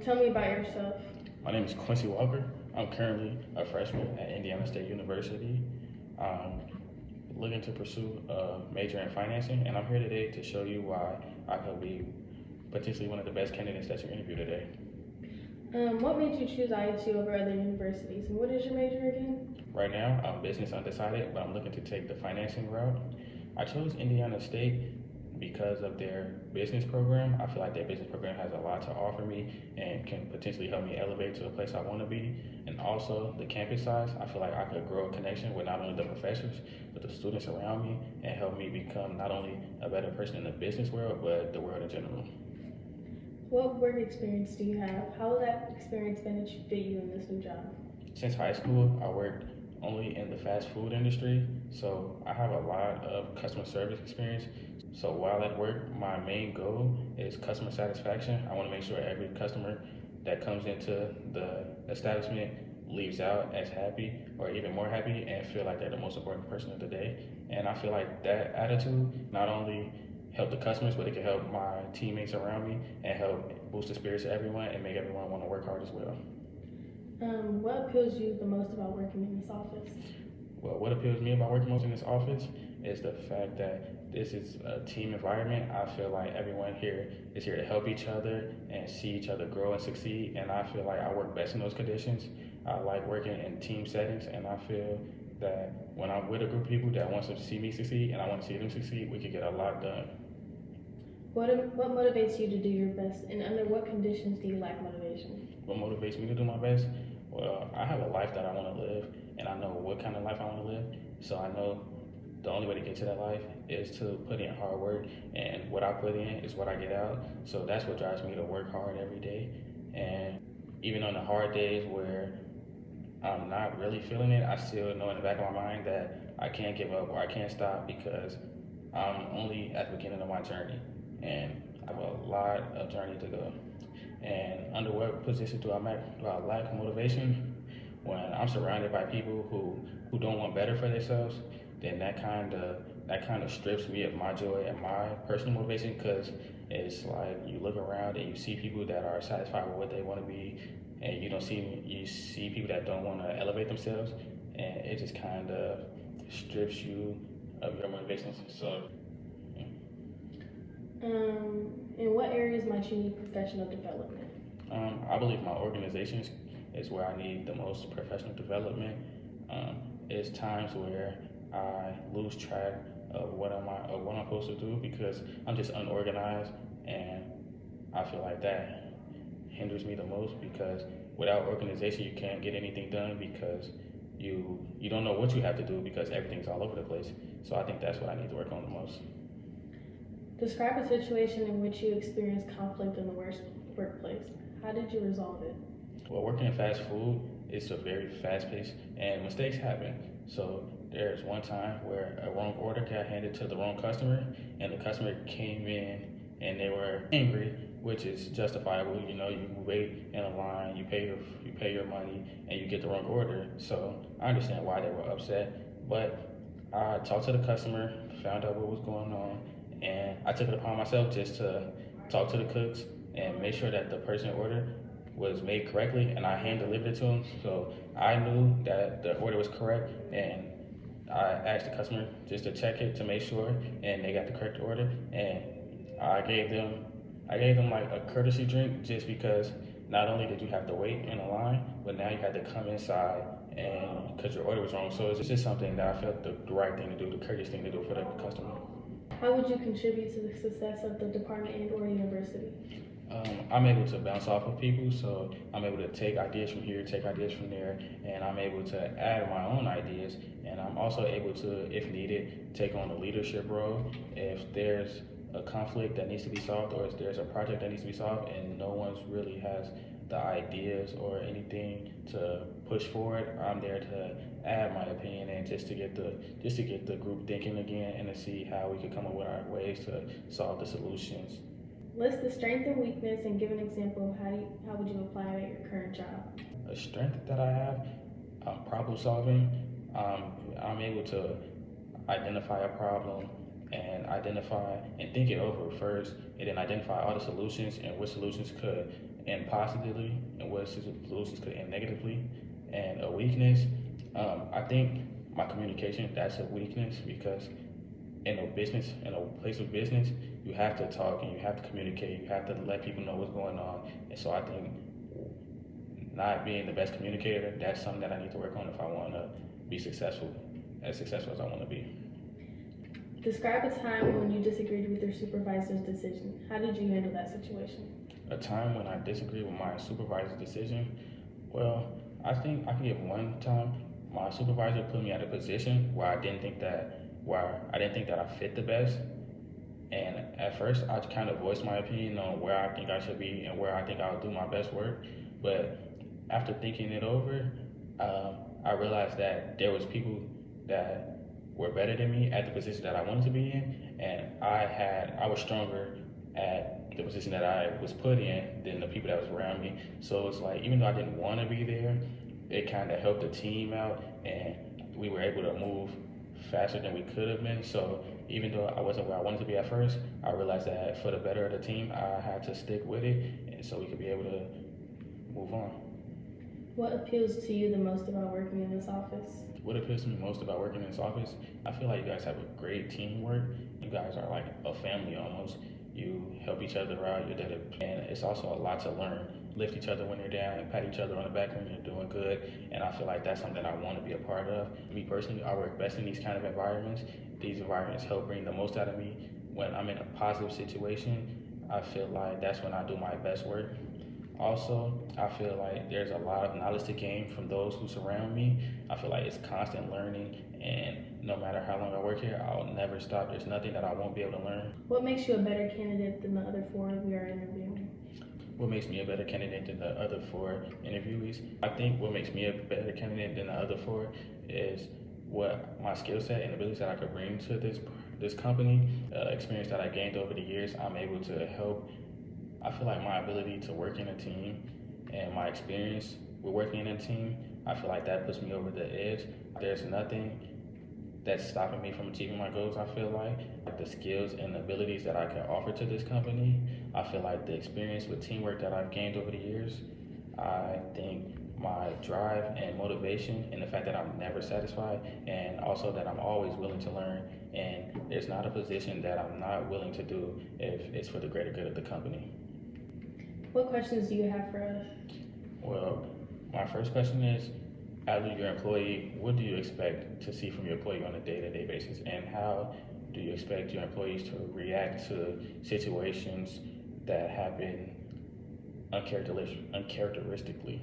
Tell me about yourself. My name is Quincy Walker. I'm currently a freshman at Indiana State University. I'm looking to pursue a major in financing, and I'm here today to show you why I could be potentially one of the best candidates that you interview today. What made you choose ISU over other universities, and what is your major again? Right now, I'm business undecided, but I'm looking to take the financing route. I chose Indiana State because of their business program. I feel like their business program has a lot to offer me and can potentially help me elevate to a place I want to be. And also the campus size, I feel like I could grow a connection with not only the professors, but the students around me and help me become not only a better person in the business world, but the world in general. What work experience do you have? How has that experience benefited you in this new job? Since high school, I worked only in the fast food industry, so I have a lot of customer service experience. So while at work, my main goal is customer satisfaction. I want to make sure every customer that comes into the establishment leaves out as happy or even more happy and feel like they're the most important person of the day. And I feel like that attitude not only help the customers, but it can help my teammates around me and help boost the spirits of everyone and make everyone want to work hard as well. What appeals you the most about working in this office? Well, what appeals to me about working most in this office is the fact that this is a team environment. I feel like everyone here is here to help each other and see each other grow and succeed. And I feel like I work best in those conditions. I like working in team settings, and I feel that when I'm with a group of people that wants to see me succeed and I want to see them succeed, we can get a lot done. What motivates you to do your best, and under what conditions do you lack motivation? What motivates me to do my best? Well, I have a life that I want to live, and I know what kind of life I want to live. So I know the only way to get to that life is to put in hard work, and what I put in is what I get out. So that's what drives me to work hard every day. And even on the hard days where I'm not really feeling it, I still know in the back of my mind that I can't give up or I can't stop because I'm only at the beginning of my journey, and I have a lot of journey to go. And under what position do I lack motivation? When I'm surrounded by people who don't want better for themselves, then that kind of strips me of my joy and my personal motivation, because it's like you look around and you see people that are satisfied with what they want to be, and you see people that don't want to elevate themselves, and it just kind of strips you of your motivations. So In what areas might you need professional development? I believe my organization is where I need the most professional development. It's times where I lose track of what I'm supposed to do because I'm just unorganized, and I feel like that hinders me the most because without organization you can't get anything done because you don't know what you have to do because everything's all over the place. So I think that's what I need to work on the most. Describe a situation in which you experienced conflict in the workplace. How did you resolve it? Well, working in fast food is a very fast pace and mistakes happen. So there's one time where a wrong order got handed to the wrong customer, and the customer came in and they were angry, which is justifiable. You know, you wait in a line, you pay your money, and you get the wrong order. So I understand why they were upset, but I talked to the customer, found out what was going on, and I took it upon myself just to talk to the cooks and make sure that the person order was made correctly, and I hand delivered it to them. So I knew that the order was correct, and I asked the customer just to check it to make sure, and they got the correct order. And I gave them like a courtesy drink just because not only did you have to wait in a line, but now you had to come inside and because your order was wrong. So it's just something that I felt the right thing to do, the courteous thing to do for the customer. How would you contribute to the success of the department and/or university? I'm able to bounce off of people, so I'm able to take ideas from here, take ideas from there, and I'm able to add my own ideas. And I'm also able to, if needed, take on a leadership role. If there's a conflict that needs to be solved, or if there's a project that needs to be solved, and no one's really has the ideas or anything to push forward, I'm there to add my opinion and just to get the group thinking again and to see how we could come up with our ways to solve the solutions. List the strength and weakness and give an example of how would you apply it at your current job. A strength that I have, problem solving. I'm able to identify a problem and identify and think it over first, and then identify all the solutions and what solutions could end positively and what solutions could end negatively. And a weakness, I think my communication, that's a weakness because in a place of business, you have to talk and you have to communicate. You have to let people know what's going on. And so I think not being the best communicator, that's something that I need to work on if I want to be as successful as I want to be. Describe a time when you disagreed with your supervisor's decision. How did you handle that situation? A time when I disagreed with my supervisor's decision, well, I think I can give one time. My supervisor put me at a position where I didn't think that I fit the best. And at first, I kind of voiced my opinion on where I think I should be and where I think I'll do my best work. But after thinking it over, I realized that there was people that were better than me at the position that I wanted to be in, and I was stronger at the position that I was put in than the people that was around me. So it's like even though I didn't want to be there, it kind of helped the team out, and we were able to move faster than we could have been. So even though I wasn't where I wanted to be at first, I realized that for the better of the team, I had to stick with it, and so we could be able to move on. What appeals to you the most about working in this office? What appeals to me most about working in this office, I feel like you guys have a great teamwork. You guys are like a family almost. You help each other out, and it's also a lot to learn. Lift each other when you're down and pat each other on the back when you're doing good. And I feel like that's something I want to be a part of. Me personally, I work best in these kind of environments. These environments help bring the most out of me. When I'm in a positive situation, I feel like that's when I do my best work. Also, I feel like there's a lot of knowledge to gain from those who surround me. I feel like it's constant learning, and no matter how long I work here, I'll never stop. There's nothing that I won't be able to learn. What makes you a better candidate than the other four we are interviewing? What makes me a better candidate than the other four interviewees? I think what makes me a better candidate than the other four is what my skill set and abilities that I could bring to this company, experience that I gained over the years. I'm able to help. I feel like my ability to work in a team and my experience with working in a team, I feel like that puts me over the edge. There's nothing that's stopping me from achieving my goals. I feel like the skills and abilities that I can offer to this company, I feel like the experience with teamwork that I've gained over the years, I think my drive and motivation and the fact that I'm never satisfied, and also that I'm always willing to learn, and there's not a position that I'm not willing to do if it's for the greater good of the company. What questions do you have for us? Well, my first question is, as your employee, what do you expect to see from your employee on a day-to-day basis, and how do you expect your employees to react to situations that happen uncharacteristically?